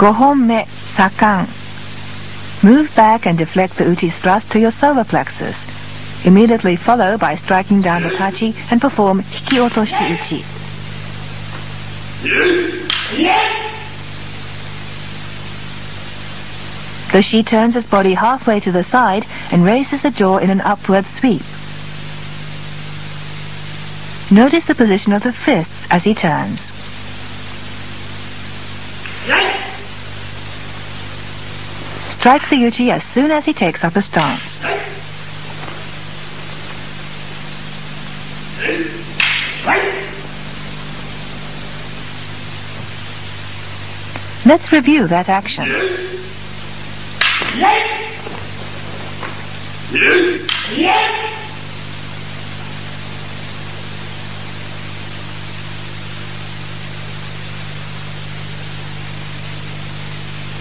5本目、左官. Move back and deflect the uchi's thrust to your solar plexus. Immediately follow by striking down the tachi and perform hikiotoshi uchi. The shi turns his body halfway to the side and raises the jaw in an upward sweep. Notice the position of the fists as he turns. Strike the uchi as soon as he takes up a stance. Let's review that action.